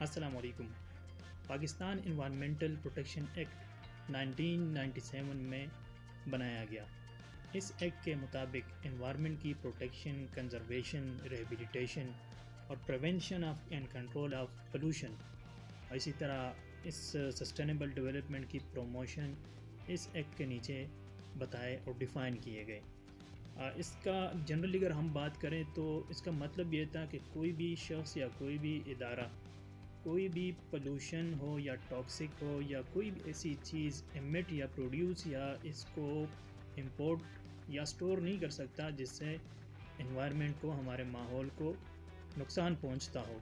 السلام علیکم۔ Pakistan environmental protection act 1997 میں بنایا گیا۔ اس ایکٹ کے مطابق انوائرمنٹ کی پروٹیکشن، کنزرویشن، ریہیبلیٹیشن اور prevention of and control of pollution, اور اسی طرح اس سسٹینیبل ڈیولپمنٹ کی پروموشن اس ایکٹ کے نیچے بتائے اور ڈیفائن کیے گئے۔ اس کا جنرلی اگر ہم بات کریں تو اس کا مطلب یہ تھا کہ کوئی بھی شخص یا کوئی بھی ادارہ کوئی بھی پولوشن ہو یا ٹاکسک ہو یا کوئی بھی ایسی چیز ایمٹ یا پروڈیوس یا اس کو امپورٹ یا سٹور نہیں کر سکتا جس سے انوائرمنٹ کو، ہمارے ماحول کو نقصان پہنچتا ہو،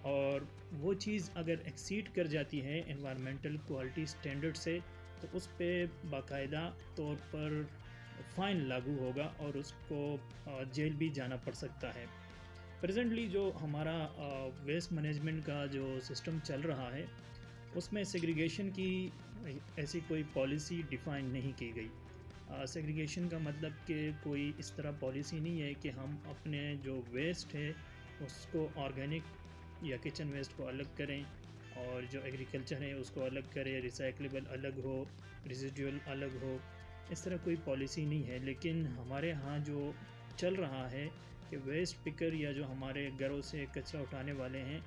اور وہ چیز اگر ایکسیڈ کر جاتی ہے انوائرمنٹل کوالٹی سٹینڈرڈ سے تو اس پہ باقاعدہ طور پر فائن لاگو ہوگا اور اس کو جیل بھی جانا پڑ سکتا ہے۔ پریزنٹلی جو ہمارا ویسٹ مینجمنٹ کا جو سسٹم چل رہا ہے اس میں سیگریگیشن کی ایسی کوئی پالیسی ڈیفائن نہیں کی گئی۔ سیگریگیشن کا مطلب کہ کوئی اس طرح پالیسی نہیں ہے کہ ہم اپنے جو ویسٹ ہے اس کو آرگینک یا کچن ویسٹ کو الگ کریں اور جو ایگریکلچر ہے اس کو الگ کریں، ریسائکلیبل الگ ہو، ریزیڈیول الگ ہو، اس طرح کوئی پالیسی نہیں ہے۔ لیکن ہمارے ہاں جو چل رہا ہے کہ ویسٹ پکر یا جو ہمارے گھروں سے کچرا اٹھانے والے ہیں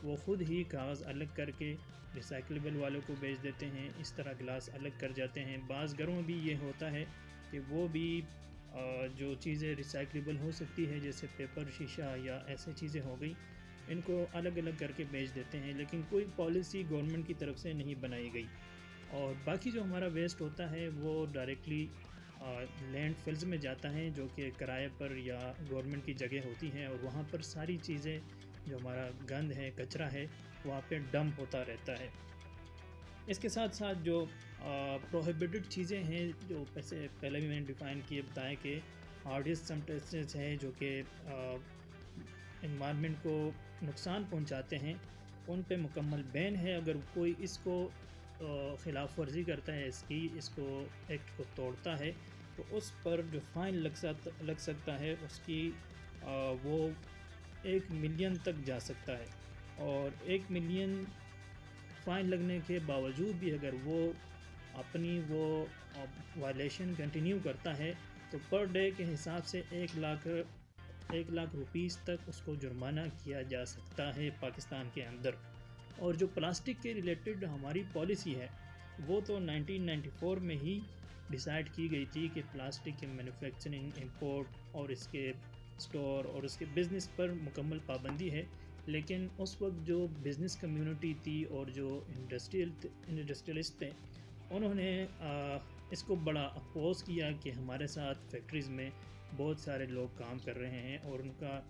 وہ خود ہی کاغذ الگ کر کے ریسائکلیبل والوں کو بیچ دیتے ہیں، اس طرح گلاس الگ کر جاتے ہیں۔ بعض گھروں میں بھی یہ ہوتا ہے کہ وہ بھی جو چیزیں ریسائکلیبل ہو سکتی ہے جیسے پیپر، شیشہ یا ایسے چیزیں ہو گئی، ان کو الگ الگ کر کے بیچ دیتے ہیں، لیکن کوئی پالیسی گورنمنٹ کی طرف سے نہیں بنائی گئی۔ اور باقی جو ہمارا ویسٹ ہوتا ہے وہ ڈائریکٹلی لینڈ فلز میں جاتا ہے جو کہ کرائے پر یا گورنمنٹ کی جگہ ہوتی ہیں، اور وہاں پر ساری چیزیں جو ہمارا گند ہے، کچرا ہے، وہاں پہ ڈمپ ہوتا رہتا ہے۔ اس کے ساتھ ساتھ جو پروہیبٹڈ چیزیں ہیں جو پہلے بھی میں نے ڈیفائن کیے بتایا کہ ہارڈسٹ سبسٹنسز ہیں جو کہ انوائرمنٹ کو نقصان پہنچاتے ہیں، ان پہ مکمل بین ہے۔ اگر کوئی اس کو خلاف ورزی کرتا ہے، اس کو ایکٹ کو توڑتا ہے تو اس پر جو فائن لگ سکتا ہے اس کی وہ 1 ملین تک جا سکتا ہے، اور 1 ملین فائن لگنے کے باوجود بھی اگر وہ اپنی وہ وائلیشن کنٹینیو کرتا ہے تو پر ڈے کے حساب سے 1 لاکھ روپیز تک اس کو جرمانہ کیا جا سکتا ہے پاکستان کے اندر۔ اور جو پلاسٹک کے ریلیٹڈ ہماری پالیسی ہے وہ تو 1994 میں ہی ڈیسائیڈ کی گئی تھی کہ پلاسٹک کے مینوفیکچرنگ، امپورٹ اور اس کے سٹور اور اس کے بزنس پر مکمل پابندی ہے۔ لیکن اس وقت جو بزنس کمیونٹی تھی اور جو انڈسٹریلسٹ تھے انہوں نے اس کو بڑا اپوز کیا کہ ہمارے ساتھ فیکٹریز میں بہت سارے لوگ کام کر رہے ہیں اور ان کا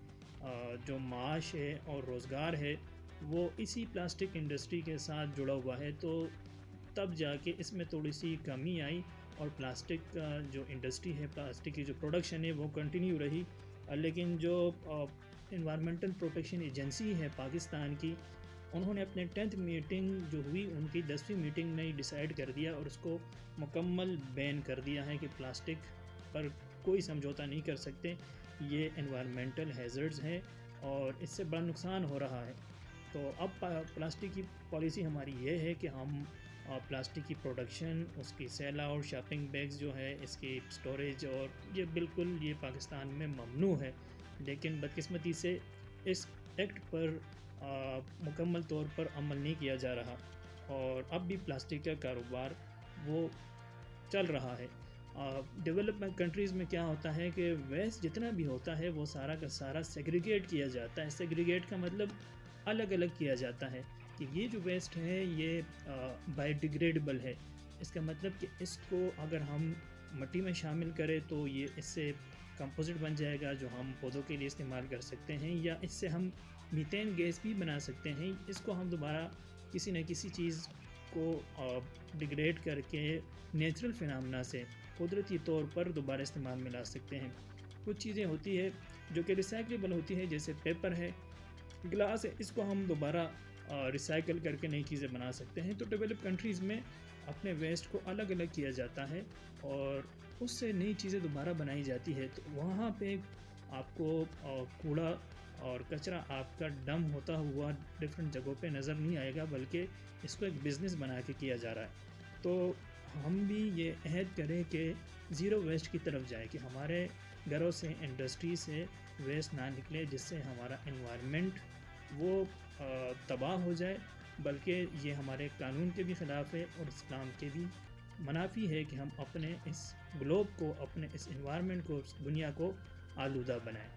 جو معاش ہے اور روزگار ہے وہ اسی پلاسٹک انڈسٹری کے ساتھ جڑا ہوا ہے، تو تب جا کے اس میں تھوڑی سی کمی آئی اور پلاسٹک کا جو انڈسٹری ہے، پلاسٹک کی جو پروڈکشن ہے وہ کنٹینیو رہی۔ لیکن جو انوائرمنٹل پروٹیکشن ایجنسی ہے پاکستان کی، انہوں نے اپنے 10th میٹنگ جو ہوئی ان کی 10ویں میٹنگ میں ڈیسائیڈ کر دیا اور اس کو مکمل بین کر دیا ہے کہ پلاسٹک پر کوئی سمجھوتا نہیں کر سکتے، یہ انوائرمنٹل ہیزرڈز ہیں اور اس سے بڑا نقصان ہو رہا ہے۔ تو اب پلاسٹک کی پالیسی ہماری یہ ہے کہ ہم پلاسٹک کی پروڈکشن، اس کی سیل آؤٹ، شاپنگ بیگز جو ہے، اس کی سٹوریج، اور یہ بالکل یہ پاکستان میں ممنوع ہے۔ لیکن بدقسمتی سے اس ایکٹ پر مکمل طور پر عمل نہیں کیا جا رہا اور اب بھی پلاسٹک کا کاروبار وہ چل رہا ہے۔ ڈیولپمنٹ کنٹریز میں کیا ہوتا ہے کہ ویسٹ جتنا بھی ہوتا ہے وہ سارا کا سارا سیگریگیٹ کیا جاتا ہے۔ سیگریگیٹ کا مطلب الگ الگ کیا جاتا ہے کہ یہ جو ویسٹ ہے یہ بایو ڈیگریڈیبل ہے، اس کا مطلب کہ اس کو اگر ہم مٹی میں شامل کریں تو یہ اس سے کمپوزٹ بن جائے گا جو ہم پودوں کے لیے استعمال کر سکتے ہیں، یا اس سے ہم میتین گیس بھی بنا سکتے ہیں۔ اس کو ہم دوبارہ کسی نہ کسی چیز کو ڈیگریڈ کر کے نیچرل فینامنا سے قدرتی طور پر دوبارہ استعمال میں لا سکتے ہیں۔ کچھ چیزیں ہوتی ہے جو کہ ریسائکلیبل ہوتی ہے، جیسے پیپر ہے، گلاس ہے، اس کو ہم دوبارہ ریسائیکل کر کے نئی چیزیں بنا سکتے ہیں۔ تو ڈیولپ کنٹریز میں اپنے ویسٹ کو الگ الگ کیا جاتا ہے اور اس سے نئی چیزیں دوبارہ بنائی جاتی ہے، تو وہاں پہ آپ کو کوڑا اور کچرا آپ کا ڈم ہوتا ہوا ڈفرینٹ جگہوں پہ نظر نہیں آئے گا، بلکہ اس کو ایک بزنس بنا کے کیا جا رہا ہے۔ تو ہم بھی یہ عہد کریں کہ زیرو ویسٹ کی طرف جائے، کہ ہمارے گھروں سے، انڈسٹری سے ویسٹ نہ نکلے جس سے ہمارا انوائرمنٹ وہ تباہ ہو جائے، بلکہ یہ ہمارے قانون کے بھی خلاف ہے اور اسلام کے بھی منافی ہے کہ ہم اپنے اس گلوب کو، اپنے اس انوائرمنٹ کو، اس دنیا کو آلودہ بنائیں۔